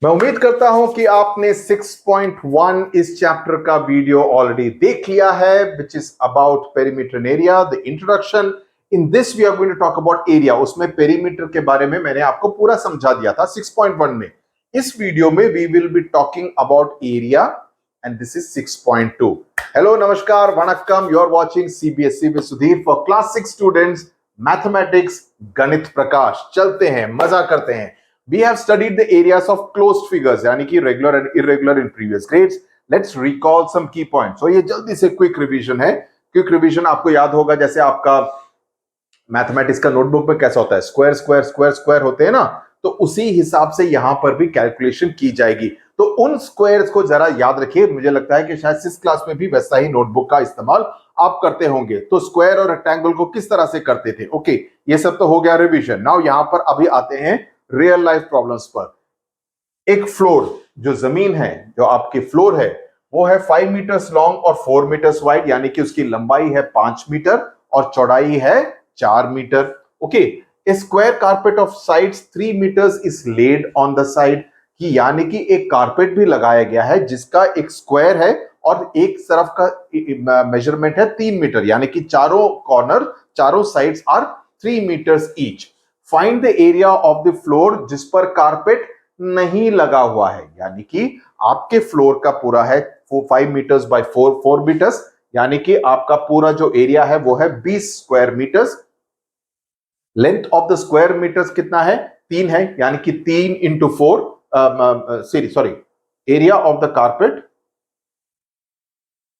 मैं उम्मीद करता हूं कि आपने 6.1 इस चैप्टर का वीडियो ऑलरेडी देख लिया है, which is about perimeter and area, the introduction. In this we are going to talk about area. उसमें पेरीमीटर के बारे में मैंने आपको पूरा समझा दिया था 6.1 में। इस वीडियो में we will be talking about area and this is 6.2। Hello, नमस्कार, वणक्कम। You are watching CBSE with Sudhir for class 6 students, mathematics, Ganita Prakash. चलते हैं, मजा करते हैं। We have studied the areas of closed figures, यानी कि regular and irregular in previous grades. Let's recall some key points. So ये जल्दी से क्विक रिवीजन है। क्विक रिवीजन आपको याद होगा, जैसे आपका मैथमेटिक्स का नोटबुक में कैसा होता है, स्क्वायर स्क्वायर स्क्वायर स्क्वायर होते हैं ना, तो उसी हिसाब से यहां पर भी कैलकुलेशन की जाएगी। तो उन स्क्वायर्स को जरा याद रखिए। मुझे लगता है कि शायद 6th क्लास में भी वैसा ही नोटबुक का इस्तेमाल आप करते होंगे। तो स्क्वायर और रेक्टेंगल को किस तरह से करते थे, ओके, ये सब तो हो गया रिवीजन। नाउ यहां पर अभी आते हैं रियल लाइफ प्रॉब्लम्स पर। एक फ्लोर, जो जमीन है, जो आपकी फ्लोर है, वो है 5 मीटर्स लॉन्ग और 4 मीटर्स वाइड, यानी कि उसकी लंबाई है 5 मीटर और चौड़ाई है 4 meter. Okay, a square carpet of sides 3 meters is laid on the side, कि यानी कि एक कारपेट भी लगाया गया है जिसका एक स्क्वायर है और एक तरफ का मेजरमेंट है 3 मीटर, यानी कि चारों कॉर्नर, चारों sides are 3 meters each. Find the area of the floor जिस पर कारपेट नहीं लगा हुआ है, यानी कि आपके फ्लोर का पूरा है 5 मीटर्स बाय 4 मीटर्स, यानी कि आपका पूरा जो एरिया है वो है 20 square meters. Length of the square meters कितना है, 3 है, यानी कि 3 into 4, sorry, area of the carpet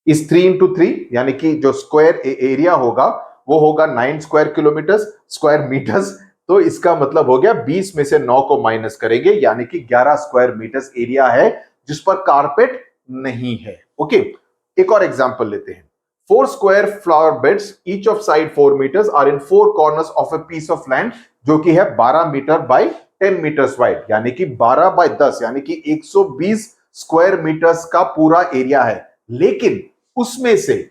is 3 into 3, यानी कि जो स्क्वायर एरिया होगा वो होगा 9 स्क्वायर किलोमीटर्स स्क्वायर मीटर्स। तो इसका मतलब हो गया 20 में से 9 को माइनस करेंगे, यानी कि 11 स्क्वायर मीटर्स एरिया है जिस पर कारपेट नहीं है। ओके, एक और एग्जांपल लेते हैं। 4 square flower beds each of side 4 meters are in 4 corners of a piece of land, जो कि है 12 मीटर बाय 10 मीटर्स वाइड, यानी कि 12 बाय 10, यानी कि 120 स्क्वायर मीटर्स का पूरा एरिया है। लेकिन उसमें से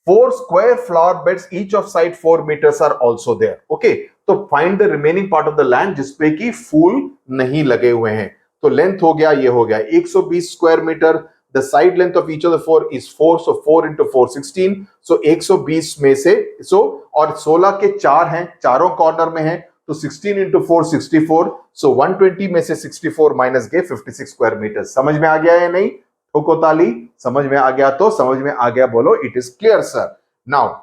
4 square flower beds each of side 4 meters are also there. Okay, तो find the remaining part of the land जिसपे कि फूल नहीं लगे हुए हैं। तो लेंथ हो गया, ये हो गया 120 square meter. The side length of each of the 4 is 4, so 4 into 4 16, so 120 में से, so और 16 के 4 हैं, चारों कॉर्नर में हैं, तो 16 into 4 64, so 120 में से 64 माइनस गए 56 स्क्वायर मीटर। समझ में आ गया या नहीं? ठोको ताली। समझ में आ गया तो समझ में आ गया बोलो, it is clear sir. Now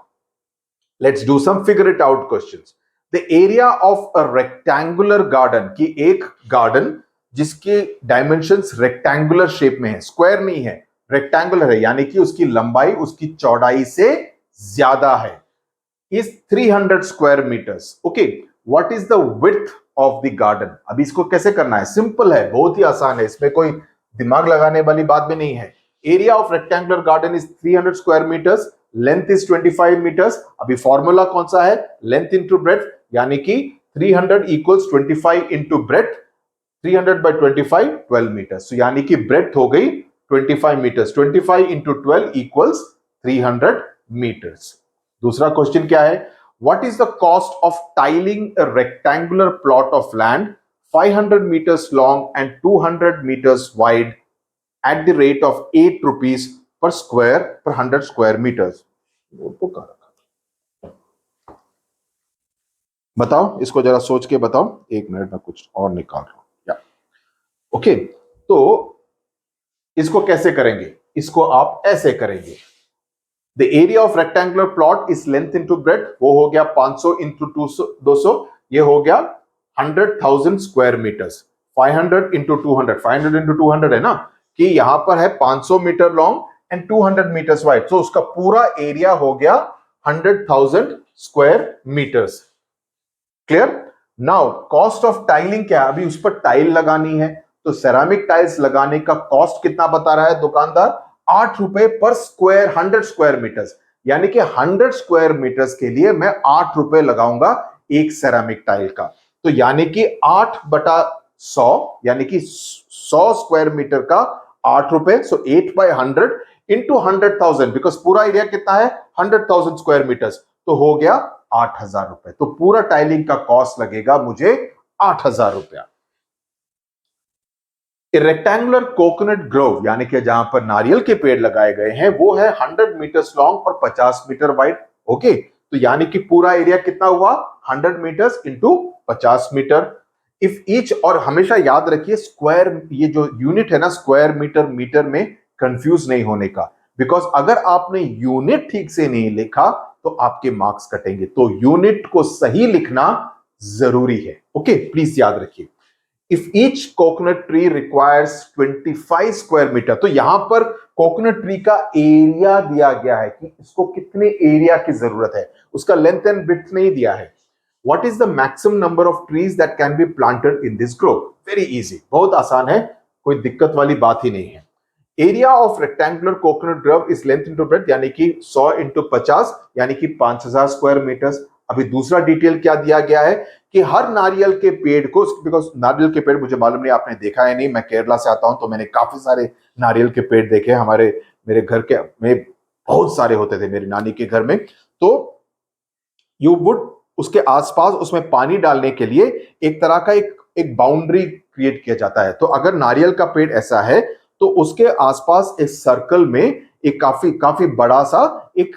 let's do some figure it out questions. The area of a rectangular garden, की एक गार्डन जिसके डायमेंशंस रेक्टेंगुलर शेप में है, स्क्वायर नहीं है, रेक्टेंगुलर है, यानी कि उसकी लंबाई उसकी चौड़ाई से ज्यादा है, is 300 square meters. Okay, what is the width of the garden? अभी इसको कैसे करना है, सिंपल है, बहुत ही आसान है, इसमें कोई दिमाग लगाने वाली बात भी नहीं है। Area of rectangular garden is 300 square meters, length is 25 meters. अभी फॉर्मूला कौन सा है, लेंथ इंटू ब्रेथ, यानी कि 300 equals 25 into breadth, 300 by 25 12 meters, यानी कि ब्रेथ हो गई 25 मीटर्स, 25 इंटू 12 इक्वल्स 300 मीटर्स। दूसरा क्वेश्चन क्या है, what is the cost of tiling a rectangular plot of land 500 meters long and 200 meters wide at the rate of 8 rupees per 100 square meters? बताओ, इसको जरा सोच के बताओ। एक मिनट में कुछ और निकाल रहा हूं। या ओके, तो इसको कैसे करेंगे, इसको आप ऐसे करेंगे। The area of rectangular plot is length into breath, वो हो गया 500 इंटू 200, ये हो गया 100,000 स्क्वायर मीटर्स। 500 इंटू 200, 500 इंटू 200 है ना, कि यहां पर है 500 meter long and 200 meters wide, तो उसका पूरा एरिया हो गया 100,000 square meters. Clear? Now cost of tiling क्या है, अभी उस पर टाइल लगानी है, तो सेरामिक टाइल्स लगाने का कॉस्ट कितना बता रहा है दुकानदार, 8 रुपए पर स्क्वायर 100 स्क्वायर मीटर्स, यानी कि 100 स्क्वायर मीटर्स के लिए मैं 8 रुपए लगाऊंगा एक सेरामिक टाइल का। तो यानी कि 8 बटा 100, यानी कि 100 स्क्वायर मीटर का 8 रुपए, सो 8 बाय 100 इंटू 100,000, बिकॉज पूरा एरिया कितना है 100,000 स्क्वायर मीटर्स, तो हो गया 8,000 रुपए। तो पूरा टाइलिंग का कॉस्ट लगेगा मुझे 8,000 रुपया। रेक्टेंगुलर कोकोनट ग्रोव यानी कि जहां पर नारियल के पेड़ लगाए गए हैं वो है 100 मीटर्स लॉन्ग और 50 मीटर वाइड। ओके, तो यानी कि पूरा एरिया कितना हुआ 100 meters into 50 meter. If each, और हमेशा याद रखिए स्क्वायर, ये जो यूनिट है ना स्क्वायर मीटर मीटर में कंफ्यूज नहीं होने का, बिकॉज अगर आपने यूनिट ठीक से नहीं लिखा तो आपके मार्क्स कटेंगे। तो यूनिट को सही लिखना जरूरी है। ओके, प्लीज याद रखिए। If each coconut tree requires 25 square meter, तो यहां पर कोकोनट ट्री का एरिया दिया गया है कि इसको कितने एरिया की जरूरत है, उसका लेंथ एंड विड्थ नहीं दिया है। What is the maximum number of trees that can be planted in this Grove? Very easy, बहुत आसान है, कोई दिक्कत वाली बात ही नहीं है। Area of rectangular coconut Grove is length into breadth, यानी कि 100 इंटू 50 यानी कि 5000 स्क्वायर मीटर्स। अभी दूसरा डिटेल क्या दिया गया है कि हर नारियल के पेड़ को, बिकॉज नारियल के पेड़ मुझे मालूम नहीं आपने देखा है नहीं, मैं केरला से आता हूं तो मैंने काफी सारे नारियल के पेड़ देखे हमारे, मेरे घर के में बहुत सारे होते थे मेरी नानी के घर में। तो यू वुड उसके आसपास उसमें पानी डालने के लिए एक तरह का एक बाउंड्री क्रिएट किया जाता है। तो अगर नारियल का पेड़ ऐसा है तो उसके आसपास एक सर्कल में एक काफी बड़ा सा एक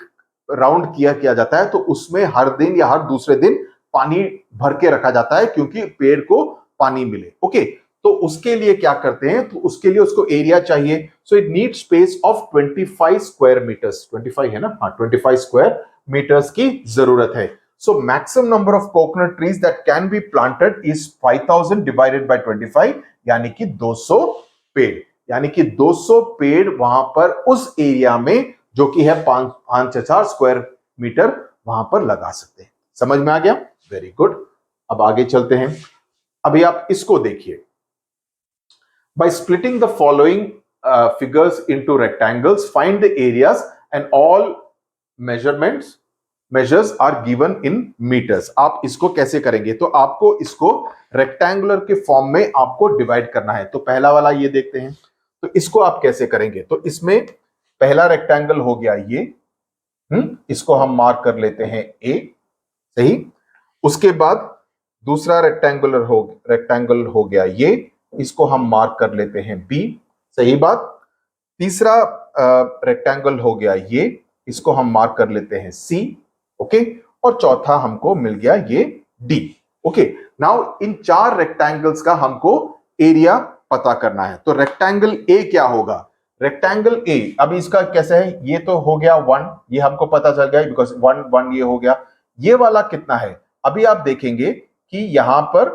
राउंड किया जाता है। तो उसमें हर दिन या हर दूसरे दिन पानी भर के रखा जाता है क्योंकि पेड़ को पानी मिले। ओके, तो उसके लिए क्या करते हैं, तो उसके लिए उसको एरिया चाहिए। So it need space of 25 square meters, 25 है ना, हाँ 25 स्क्वायर मीटर्स की जरूरत है। So maximum number of coconut trees that can be planted is 5000 divided by 25 यानी कि 200 पेड़, यानी कि 200 पेड़ वहां पर उस एरिया में जो कि है 5,000 स्क्वायर मीटर वहां पर लगा सकते हैं। समझ में आ गया? Very good. अब आगे चलते हैं। अभी आप इसको देखिए। By splitting the following figures into rectangles find the areas and all measures are given in meters. आप इसको कैसे करेंगे, तो आपको इसको रेक्टेंगुलर के फॉर्म में आपको डिवाइड करना है। तो पहला वाला ये देखते हैं, तो इसको आप कैसे करेंगे, तो इसमें पहला रेक्टेंगल हो गया ये, इसको हम मार्क कर लेते हैं ए, सही। उसके बाद दूसरा रेक्टेंगल हो गया ये, इसको हम मार्क कर लेते हैं बी, सही बात। तीसरा रेक्टेंगल हो गया ये, इसको हम मार्क कर लेते हैं सी, ओके। और चौथा हमको मिल गया ये डी, ओके। नाउ इन चार रेक्टेंगल्स का हमको एरिया पता करना है। तो रेक्टेंगल ए क्या होगा, रेक्टेंगल ए, अभी इसका कैसे है, ये तो हो गया 1, ये हमको पता चल गया बिकॉज 1 1 ये हो गया। ये वाला कितना है, अभी आप देखेंगे कि यहां पर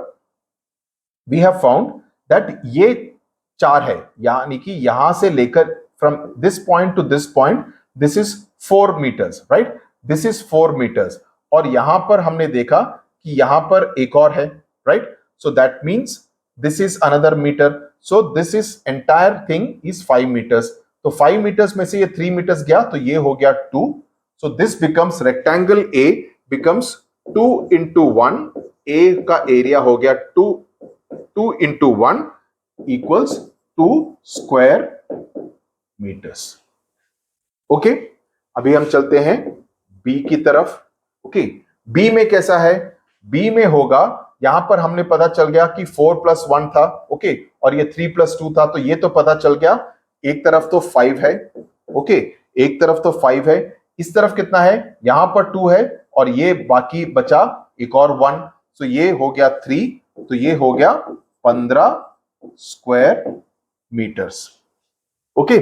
वी हैव फाउंड दैट ये 4 है, यानी कि यहां से लेकर from this point to this point this is 4 meters, right, this is 4 meters. और यहां पर हमने देखा कि यहां पर एक और है, right, so that means this is another meter, so this is entire thing is 5 meters. तो 5 मीटर्स में से ये 3 मीटर्स गया तो ये हो गया 2, so this becomes rectangle A becomes 2 into 1, A का एरिया हो गया 2 into 1 equals 2 square meters. Okay, अभी हम चलते हैं बी की तरफ। ओके, बी में कैसा है, बी में होगा, यहां पर हमने पता चल गया कि 4 + 1 था, ओके, और ये 3 + 2 था, तो ये तो पता चल गया। एक तरफ तो 5 है, ओके, एक तरफ तो 5 है, इस तरफ कितना है, यहां पर 2 है, और ये बाकी बचा एक और 1, तो ये हो गया 3, तो ये हो गया 15 स्क्वायर मीटर्स। ओके,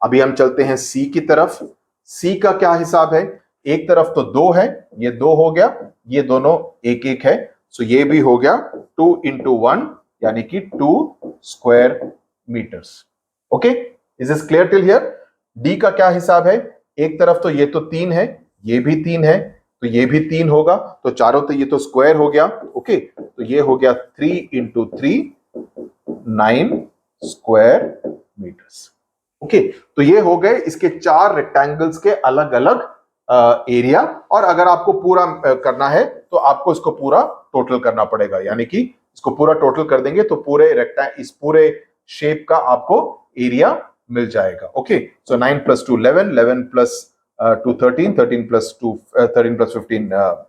अभी हम चलते हैं सी की तरफ। सी का क्या हिसाब है, एक तरफ तो 2 है, ये 2 हो गया, ये दोनों एक एक है, सो ये भी हो गया 2 into 1 यानी कि 2 square meters. Okay, is this clear till here? D का क्या हिसाब है, एक तरफ तो ये तो 3 है, ये भी 3 है, तो ये भी 3 होगा, तो चारों तो ये तो स्क्वायर हो गया, ओके, तो ये हो गया 3 into 3 9 स्क्वायर मीटर्स। ओके, तो ये हो गए इसके 4 रेक्टेंगल्स के अलग अलग एरिया। और अगर आपको पूरा करना है तो आपको इसको पूरा टोटल करना पड़ेगा, यानी कि इसको पूरा टोटल कर देंगे तो पूरे इस पूरे शेप का आपको एरिया मिल जाएगा। ओके, सो 9 + 2 11, 11 + 2 13, 13 + 2 13 + 15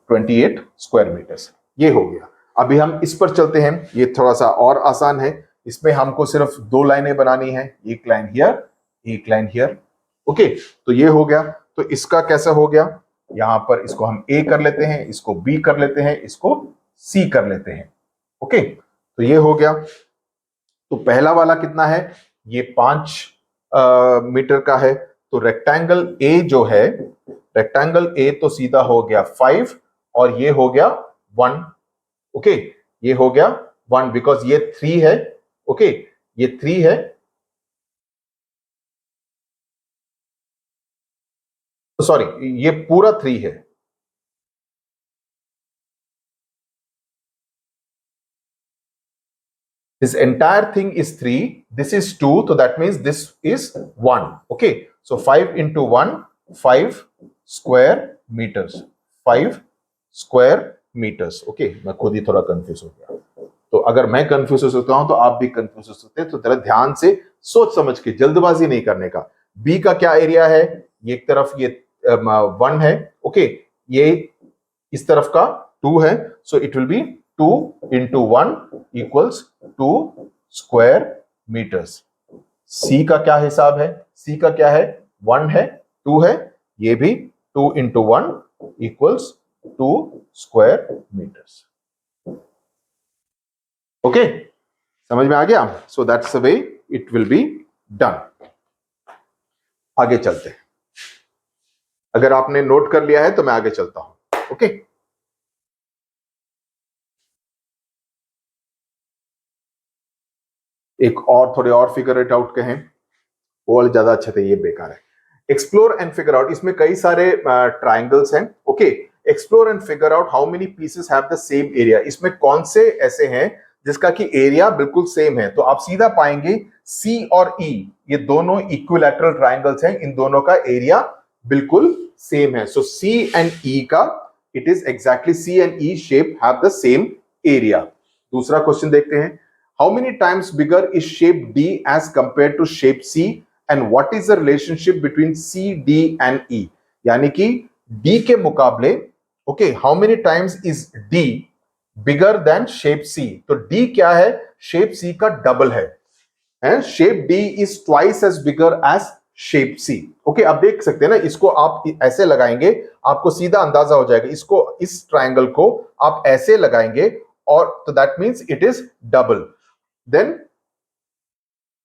28 स्क्वायर मीटर्स, ये हो गया। अभी हम इस पर चलते हैं, ये थोड़ा सा और आसान है। इसमें हमको सिर्फ 2 लाइनें बनानी है, एक लाइन हियर, एक लाइन हियर। ओके, तो ये हो गया। तो इसका कैसा हो गया, यहां पर इसको हम ए कर लेते हैं, इसको बी कर लेते हैं, इसको सी कर लेते हैं। ओके, तो ये हो गया। तो पहला वाला कितना है, ये 5 मीटर का है। तो रेक्टेंगल ए जो है, रेक्टेंगल ए तो सीधा हो गया 5 और ये हो गया 1। ओके, ये हो गया 1 बिकॉज ये 3 है। ओके, ये 3 है, सॉरी ये पूरा 3 है। This entire thing is 3, this is 2, so that means this is 1. Okay, so 5 into 1, 5 square meters, 5 square meters. Okay, मैं खुद ही थोड़ा कंफ्यूज हो गया। तो अगर मैं कंफ्यूज हो सकता हूं तो आप भी कंफ्यूज हो सकते हैं। तो जरा ध्यान से सोच समझ के, जल्दबाजी नहीं करने का। बी का क्या एरिया है, ये एक तरफ ये 1 है। ओके, ये इस तरफ का 2 है, so it will B 2 into 1 equals 2 square meters. C का क्या हिसाब है, C का क्या है, 1 है, 2 है, ये भी 2 into 1 equals 2 square meters. Okay, समझ में आ गया। So that's the way it will be done. आगे चलते हैं। अगर आपने नोट कर लिया है तो मैं आगे चलता हूं। ओके, एक और थोड़े और फिगर इट आउट कहें, वो वाले ज्यादा अच्छे थे, ये बेकार है। एक्सप्लोर एंड फिगर आउट, इसमें कई सारे ट्राइंगल्स हैं। Okay, explore and figure out how many pieces have the same area, इसमें कौन से ऐसे हैं जिसका कि एरिया बिल्कुल सेम है। तो आप सीधा पाएंगे सी और ई, ये दोनों इक्विलैटरल ट्राइंगल्स हैं, इन दोनों का एरिया बिल्कुल सेम है। सो सी एंड ई का, it is exactly C and E shape have the same area. दूसरा क्वेश्चन देखते हैं, how many times bigger is shape D as compare to shape C and what is the relationship between C, D and E. यानी कि D के मुकाबले, okay, how many times is D bigger than shape C. तो D क्या है, shape C का double है। Shape D is twice as bigger as shape C. Okay, आप देख सकते हैं ना, इसको आप ऐसे लगाएंगे, आपको सीधा अंदाजा हो जाएगा। इसको, इस ट्राइंगल को आप ऐसे लगाएंगे और तो that means it is double. Then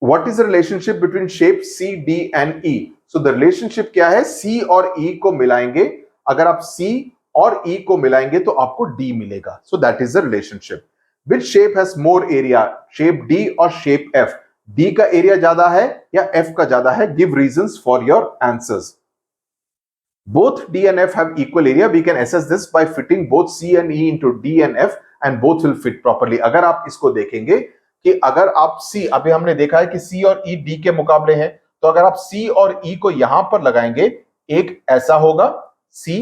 what is the relationship between shape C, D and E? So the relationship क्या है, C और E को मिलाएंगे, अगर आप C और E को मिलाएंगे तो आपको D मिलेगा। So that is the relationship. Which shape has more area? Shape D और shape F? D का एरिया ज्यादा है या F का ज्यादा है? Give reasons for your answers. Both D and F have equal area. We can assess this by fitting both C and E into D and F and both will fit properly. अगर आप इसको देखेंगे कि अगर आप C, अभी हमने देखा है कि C और E D के मुकाबले हैं, तो अगर आप C और E को यहां पर लगाएंगे, एक ऐसा होगा, C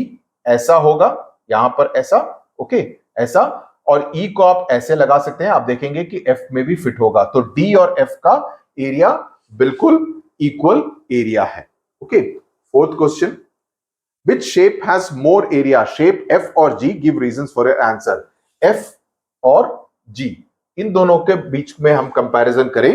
ऐसा होगा, यहां पर ऐसा, ओके, ऐसा, और E को आप ऐसे लगा सकते हैं, आप देखेंगे कि F में भी फिट होगा। तो D और F का एरिया बिल्कुल इक्वल एरिया है। Okay, fourth question, which shape has more area, shape F और G, give reasons for your answer. F और G, इन दोनों के बीच में हम कंपैरिजन करें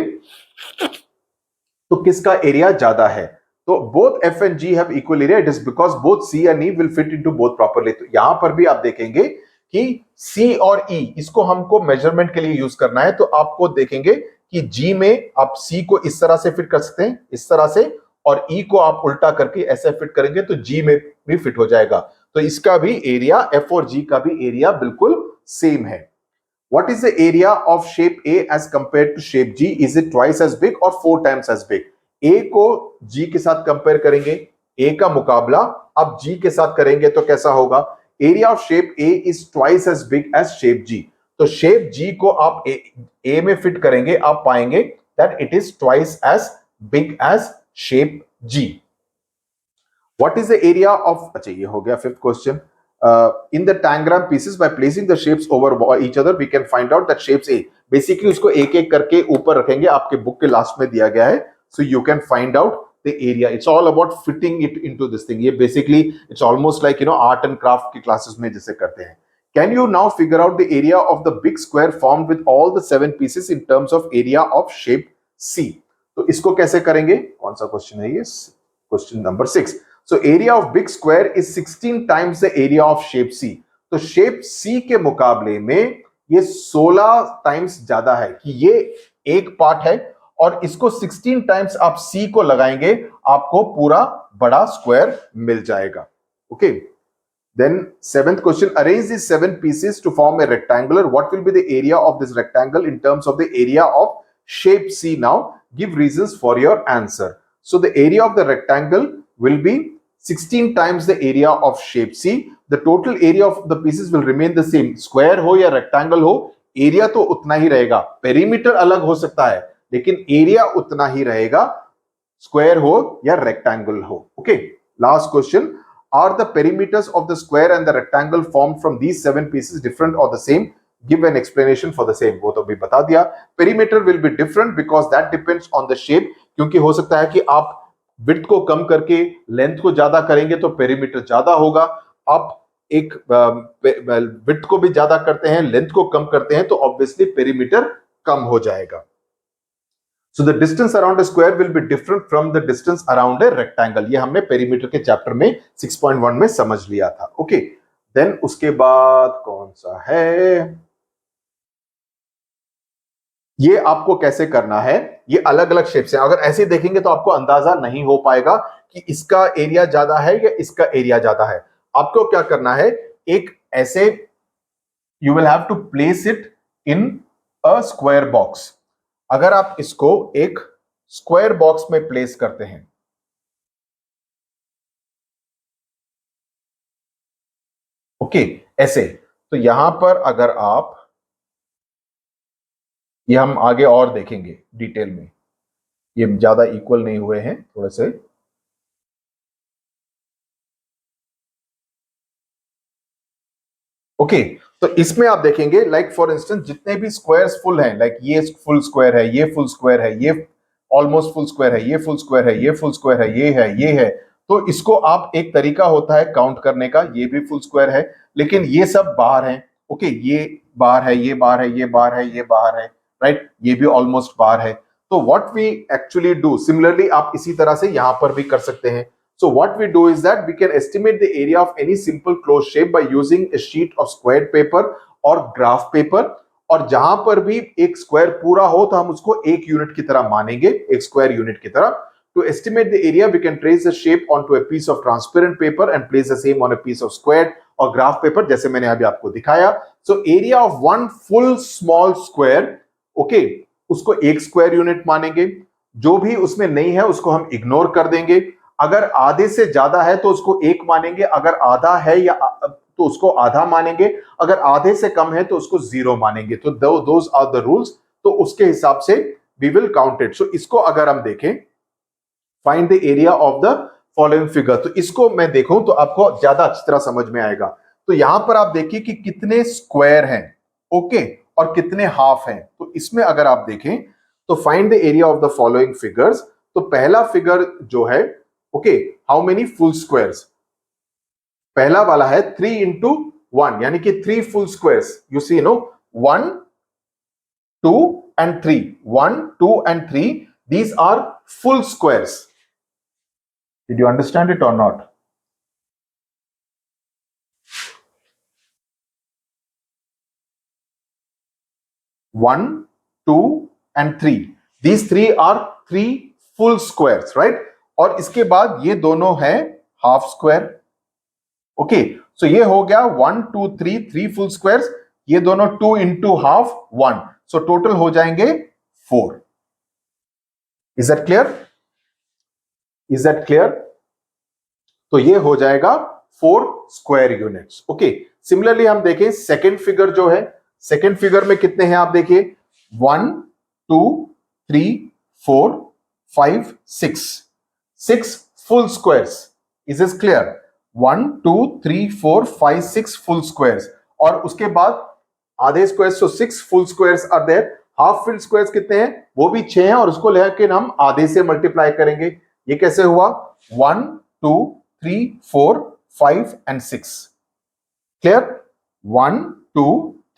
तो किसका एरिया ज्यादा है। तो both F and G have equal area, it is because both C and E will fit into both properly. तो यहां पर भी आप देखेंगे कि C और E, इसको हमको मेजरमेंट के लिए यूज करना है, तो आपको देखेंगे कि G में आप C को इस तरह से फिट कर सकते हैं, इस तरह से, और E को आप उल्टा करके ऐसे फिट करेंगे तो G में भी फिट हो जाएगा। तो इसका भी एरिया, F और G का भी एरिया बिल्कुल सेम है। What is the area of shape A as compared to shape G? Is it twice as big or 4 times as big? A को G के साथ कंपेयर करेंगे, A का मुकाबला अब G के साथ करेंगे तो कैसा होगा? Area of shape A is twice as big as shape G. तो shape G को आप A में फिट करेंगे, आप पाएंगे that it is twice as big as shape G. What is the area of, अच्छा ये हो गया fifth question. In the tangram pieces, by placing the shapes over each other, we can find out that shapes A. Basically उसको एक एक करके ऊपर रखेंगे, आपके बुक के लास्ट में दिया गया है, so you can find out the area. It's all about fitting it into this thing. ये basically it's almost like art and craft की classes में जैसे करते हैं। Can you now figure out the area of the big square formed with all the 7 pieces in terms of area of shape C? तो इसको कैसे करेंगे? कौन सा क्वेश्चन है ये? Question number 6. So area of big square is 16 times the area of shape C. तो shape C के मुकाबले में ये 16 टाइम्स ज्यादा है कि ये एक पार्ट है और इसको 16 टाइम्स आप C को लगाएंगे, आपको पूरा बड़ा स्क्वायर मिल जाएगा. Okay. Then 7th question, arrange these 7 pieces to form a rectangular. What will be the area of this rectangle in terms of the area of shape C? Now give reasons for your answer. So the area of the rectangle will be 16 times the area of shape C. The total area of the pieces will remain the same. Square हो या rectangle हो, area तो उतना ही रहेगा. Perimeter अलग हो सकता है, लेकिन area उतना ही रहेगा, square हो या rectangle हो. Okay. Last question. Are the perimeters of the square and the rectangle formed from these 7 pieces different or the same? Give an explanation for the same. वो तो भी बता दिया. Perimeter will be different because that depends on the shape. क्योंकि हो सकता है कि आप width को कम करके length को ज्यादा करेंगे तो perimeter ज्यादा होगा. आप एक width को भी ज्यादा करते हैं, length को कम करते हैं तो obviously perimeter कम हो जाएगा. So the distance around a square will be different from the distance around a rectangle. ये हमने पेरीमीटर के चैप्टर में 6.1 में समझ लिया था. ओके. देन उसके बाद कौन सा है? ये आपको कैसे करना है? ये अलग अलग शेप्स हैं. अगर ऐसे देखेंगे तो आपको अंदाजा नहीं हो पाएगा कि इसका एरिया ज्यादा है या इसका एरिया ज्यादा है. आपको क्या करना है? एक ऐसे you will have to place it in a square box. अगर आप इसको एक स्क्वायर बॉक्स में प्लेस करते हैं, ओके, ऐसे, तो यहां पर अगर आप, ये हम आगे और देखेंगे डिटेल में, ये ज्यादा इक्वल नहीं हुए हैं थोड़े से. ओके. तो इसमें आप देखेंगे लाइक फॉर इंस्टेंस जितने भी स्क्वायर्स फुल हैं, लाइक ये फुल स्क्वायर है, ये फुल स्क्वायर है, ये ऑलमोस्ट फुल स्क्वायर है, ये फुल स्क्वायर है, ये फुल स्क्वायर है, ये है. तो इसको आप, एक तरीका होता है काउंट करने का, ये भी फुल स्क्वायर है लेकिन ये सब बाहर है. ओके. ये बाहर है, ये बाहर है, ये बाहर है, ये बाहर है, राइट. ये भी ऑलमोस्ट बाहर है. तो what we actually do, similarly आप इसी तरह से यहां पर भी कर सकते हैं. So what we do is that we can estimate the area of any simple closed shape by using a sheet of squared paper or graph paper. और जहां पर भी एक स्क्वायर पूरा हो तो हम उसको एक यूनिट की तरह मानेंगे, एक स्क्वायर यूनिट की तरह. To estimate the area, we can trace the shape onto a piece of transparent paper and place the same on a piece of squared or graph paper, जैसे मैंने अभी आपको दिखाया. So area of one full small square, okay, उसको एक square unit मानेंगे. जो भी उसमें नहीं है उसको हम इग्नोर कर देंगे. अगर आधे से ज्यादा है तो उसको एक मानेंगे, अगर आधा है या तो उसको आधा मानेंगे, अगर आधे से कम है तो उसको जीरो मानेंगे. तो दोज आर द रूल्स. तो उसके हिसाब से वी विल काउंट इट. सो इसको अगर हम देखें, find the area of the following figure, तो इसको मैं देखूं तो आपको ज्यादा अच्छी तरह समझ में आएगा. तो यहां पर आप देखिए कि कितने स्क्वायर हैं, ओके, और कितने हाफ हैं. तो इसमें अगर आप देखें तो find the area of the following figures. तो पहला फिगर जो है, okay, how many full squares, पहला वाला है 3 into 1, यानी कि 3 full squares. You see no 1 2 and 3, 1 2 and 3, these are full squares. Did you understand it or not? One, 2 and 3, these 3 are 3 full squares, right? और इसके बाद ये दोनों है हाफ स्क्वायर. ओके. सो ये हो गया 1 2 3, 3 फुल स्क्वायर्स. ये दोनों 2 into half 1, सो टोटल हो जाएंगे 4. Is that clear? Is that clear? तो ये हो जाएगा 4 स्क्वायर यूनिट्स. ओके. सिमिलरली हम देखें सेकेंड फिगर जो है, सेकेंड फिगर में कितने हैं आप देखिए, 1 2 3 4 5 6 full squares. Is this clear? 1 2 3 4 5 6 full squares. और उसके बाद आधे squares, so 6 full squares are there. Half full squares कितने हैं? वो भी 6 हैं और उसको लेकर हम आधे से मल्टीप्लाई करेंगे. ये कैसे हुआ? 1 2 3 4 5 and 6. क्लियर? 1 2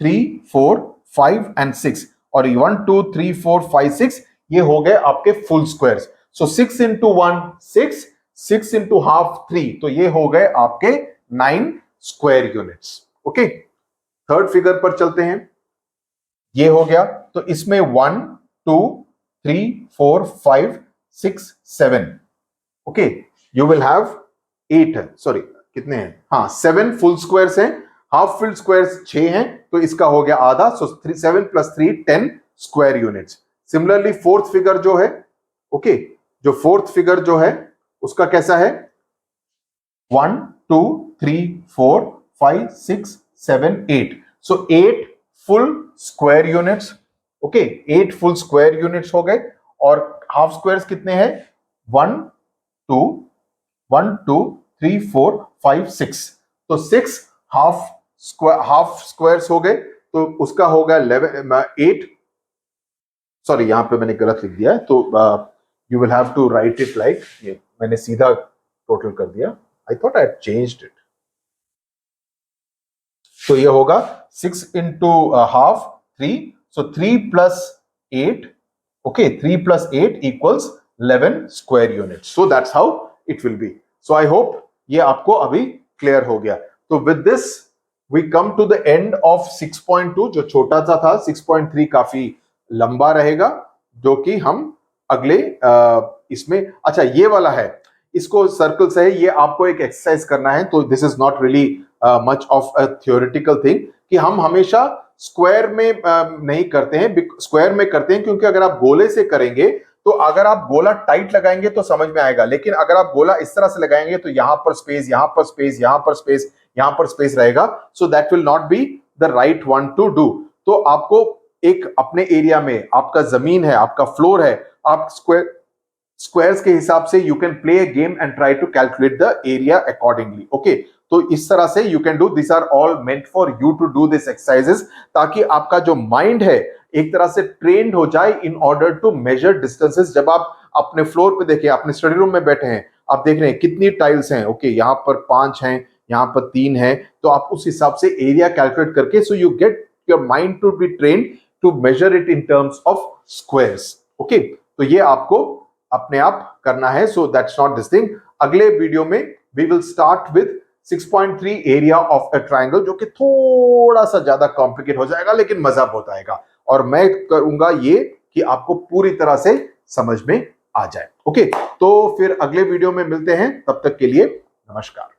3 4 5 एंड 6 और 1 2 3 4 5 6 ये हो गए आपके फुल स्क्वायर्स। सो 6 इंटू 1 6, 6 इंटू हाफ 3, तो ये हो गए आपके 9 square units. Okay, third figure पर चलते हैं। ये हो गया, तो इसमें 1 2 3 4 5 6 7। Okay, you will have 8, sorry कितने हैं, हाँ 7 फुल स्क्वायर्स हैं, हाफ फुल स्क्वायर्स 6 हैं, तो इसका हो गया आधा। सो 7 plus 3 10 square units. Similarly fourth figure जो है, ओके, जो फोर्थ फिगर जो है उसका कैसा है, 1 2 3 4 5 6 7 8। सो 8 full square units. Okay, 8 full square units हो गए। और हाफ स्क्वायर्स कितने हैं, 1 2 1 2 3 4 5 6। तो 6 हाफ स्क्वायर्स हो गए, तो उसका होगा 11 8, सॉरी यहां पे मैंने गलत लिख दिया है, तो you will have to write it like, ये मैंने सीधा टोटल कर दिया, I thought I had changed it. तो ये होगा 6 into half 3, so 3 plus 8, okay, 3 plus 8 equals 11 square unit. So that's how it will be. So I hope ये आपको अभी क्लियर हो गया। तो with this we come to the end of 6.2, जो छोटा सा था। 6.3 काफी लंबा रहेगा, जो कि हम अगले इसमें, अच्छा ये वाला है, इसको सर्कल से है, ये आपको एक एक्सरसाइज करना है। तो this is not really much of a theoretical thing, कि हम हमेशा स्क्वायर में नहीं करते हैं, स्क्वायर में करते हैं क्योंकि अगर आप गोले से करेंगे तो अगर आप गोला टाइट लगाएंगे तो समझ में आएगा, लेकिन अगर आप गोला इस तरह से लगाएंगे तो यहां पर स्पेस, यहां पर स्पेस, यहां पर स्पेस, यहां पर स्पेस रहेगा। So that will not be the right one two do. तो आपको एक अपने एरिया में, आपका जमीन है, आपका फ्लोर है, आप स्क्वायर्स के हिसाब से you can play a game and try to calculate the area accordingly. Okay, तो इस तरह से you can do, this are all meant for you to do this exercises, ताकि आपका जो माइंड है एक तरह से ट्रेंड हो जाए in order to measure distances. जब आप अपने फ्लोर पे देखिए, अपने स्टडी रूम में बैठे हैं, आप देख रहे हैं कितनी टाइल्स हैं, ओके, यहाँ पर 5 हैं, यहाँ पर 3 हैं, तो आप उस हिसाब से एरिया कैलकुलेट करके, so you get your mind to be trained to measure it in terms of squares. Okay, तो ये आपको अपने आप करना है। So that's not this thing. अगले वीडियो में we will start with 6.3 area of a triangle, जो कि थोड़ा सा ज्यादा कॉम्प्लिकेट हो जाएगा, लेकिन मजा बहुत आएगा, और मैं करूंगा ये कि आपको पूरी तरह से समझ में आ जाए। ओके, तो फिर अगले वीडियो में मिलते हैं, तब तक के लिए नमस्कार।